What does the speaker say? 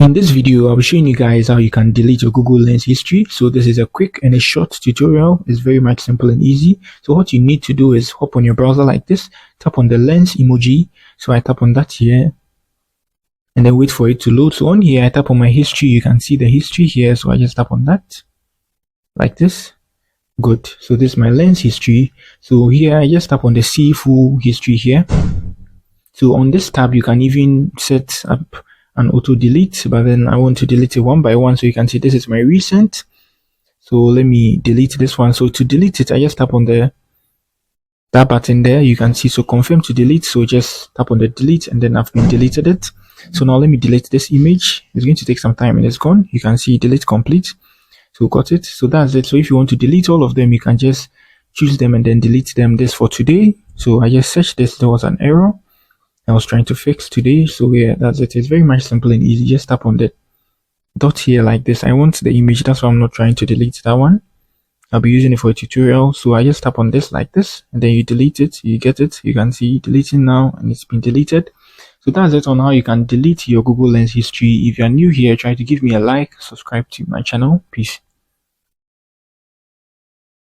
In this video, I'll be showing you guys how you can delete your Google Lens history. So this is a quick and a short tutorial. It's very much simple and easy. So what you need to do is hop on your browser like this, tap on the lens emoji. So I tap on that here and then wait for it to load. So on here, I tap on my history. You can see the history here. So I just tap on that like this. Good. So this is my lens history. So here I just tap on the see full history here. So on this tab, you can even set up an auto delete, but then I want to delete it one by one. So you can see this is my recent. So let me delete this one. So to delete it, I just tap on that button there. You can see, so confirm to delete. So just tap on the delete and then I've been deleted it. So now let me delete this image. It's going to take some time and it's gone. You can see delete complete. So got it. So that's it. So if you want to delete all of them, you can just choose them and then delete them. This for today. So I just searched this. There was an error I was trying to fix today. So yeah, that's it. It's very much simple and easy. Just tap on the dot here like this. I want the image, that's why I'm not trying to delete that one. I'll be using it for a tutorial. So I just tap on this like this and then you delete it. You get it. You can see deleting now and it's been deleted. So that's it on how you can delete your Google Lens history. If you're new here, try to give me a like, subscribe to my channel. Peace.